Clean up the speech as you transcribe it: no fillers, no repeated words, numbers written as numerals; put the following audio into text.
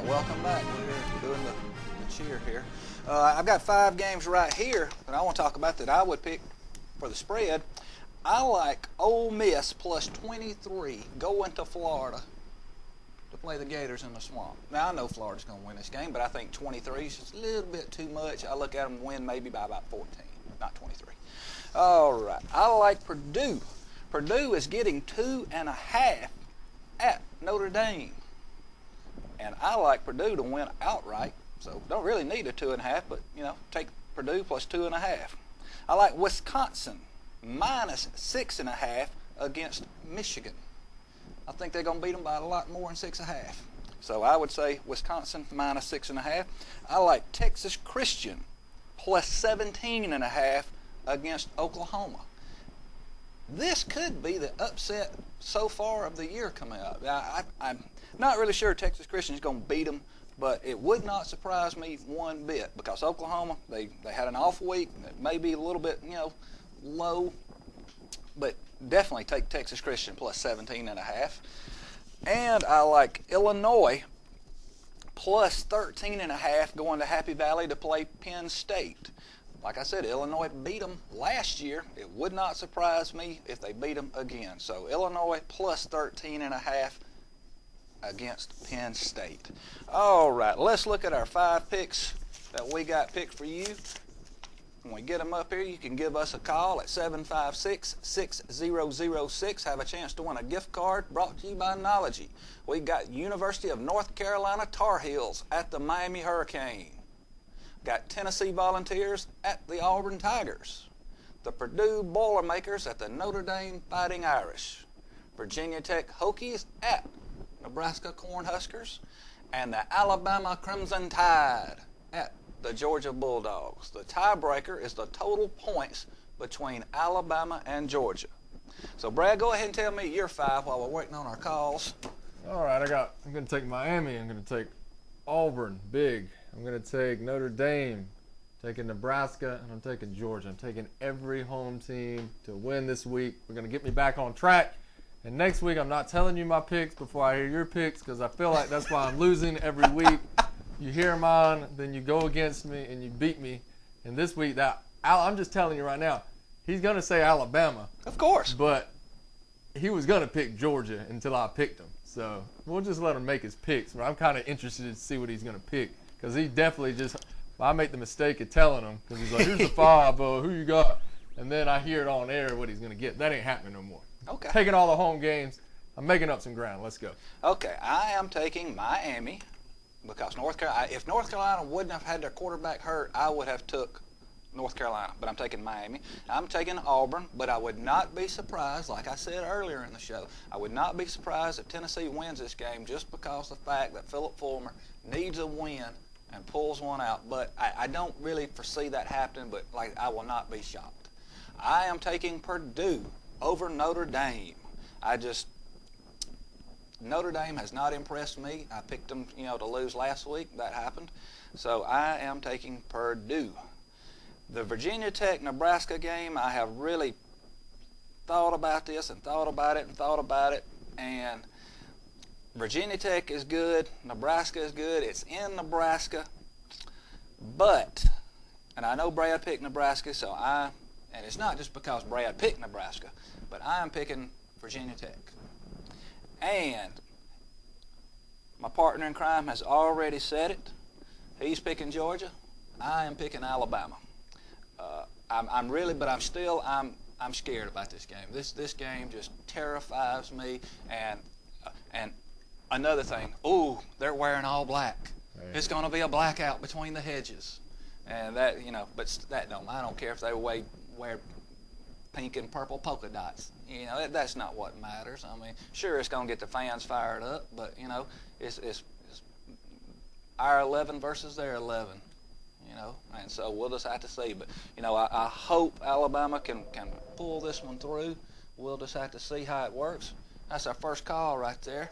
right, welcome back. We're doing the cheer here. I've got 5 games right here that I want to talk about that I would pick for the spread. I like Ole Miss plus 23 going to Florida to play the Gators in the Swamp. Now, I know Florida's going to win this game, but I think 23 is just a little bit too much. I look at them win maybe by about 14, not 23. All right, I like Purdue. Purdue is getting 2.5 at Notre Dame. And I like Purdue to win outright, so don't really need a 2.5, but, take Purdue plus 2.5. I like Wisconsin minus 6.5 against Michigan. I think they're going to beat them by a lot more than 6.5. So I would say Wisconsin minus 6.5. I like Texas Christian plus 17.5 against Oklahoma. This could be the upset so far of the year coming up. I'm not really sure Texas Christian is going to beat them, but it would not surprise me one bit because Oklahoma, they had an off week. It may be a little bit, low, but definitely take Texas Christian plus 17.5. And I like Illinois plus 13.5 going to Happy Valley to play Penn State. Like I said, Illinois beat them last year. It would not surprise me if they beat them again. So Illinois plus 13.5 against Penn State. All right, let's look at our 5 picks that we got picked for you. When we get them up here, you can give us a call at 756-6006. Have a chance to win a gift card brought to you by Knology. We got University of North Carolina Tar Heels at the Miami Hurricane. Got Tennessee Volunteers at the Auburn Tigers. The Purdue Boilermakers at the Notre Dame Fighting Irish. Virginia Tech Hokies at Nebraska Cornhuskers. And the Alabama Crimson Tide at the Georgia Bulldogs. The tiebreaker is the total points between Alabama and Georgia. So, Brad, go ahead and tell me your 5 while we're waiting on our calls. All right, I'm going to take Miami. I'm going to take Auburn, big. I'm going to take Notre Dame, taking Nebraska, and I'm taking Georgia. I'm taking every home team to win this week. We're going to get me back on track. And next week, I'm not telling you my picks before I hear your picks because I feel like that's why I'm losing every week. You hear mine, then you go against me, and you beat me. And this week, I'm just telling you right now, he's going to say Alabama. Of course. But he was going to pick Georgia until I picked him. So we'll just let him make his picks. But I'm kind of interested to see what he's going to pick. Because he definitely I make the mistake of telling him. Because he's like, here's the 5, who you got? And then I hear it on air what he's going to get. That ain't happening no more. Okay. Taking all the home games. I'm making up some ground. Let's go. Okay, I am taking Miami because if North Carolina wouldn't have had their quarterback hurt, I would have took North Carolina. But I'm taking Miami. I'm taking Auburn, but I would not be surprised, like I said earlier in the show, I would not be surprised if Tennessee wins this game just because of the fact that Philip Fulmer needs a win and pulls one out. But I don't really foresee that happening, but I will not be shocked. I am taking Purdue over Notre Dame. Notre Dame has not impressed me. I picked them, to lose last week. That happened. So I am taking Purdue. The Virginia Tech-Nebraska game, I have really thought about this and thought about it. And Virginia Tech is good. Nebraska is good. It's in Nebraska. But, and I know Brad picked Nebraska, and it's not just because Brad picked Nebraska, but I am picking Virginia Tech. And my partner in crime has already said it. He's picking Georgia. I am picking Alabama. I'm scared about this game. This game just terrifies me. And another thing, they're wearing all black. It's going to be a blackout between the hedges. And that, but that I don't care if they wear pink and purple polka dots. That's not what matters. I mean, sure, it's going to get the fans fired up, but, it's our 11 versus their 11, and so we'll just have to see. But, I hope Alabama can pull this one through. We'll just have to see how it works. That's our first call right there.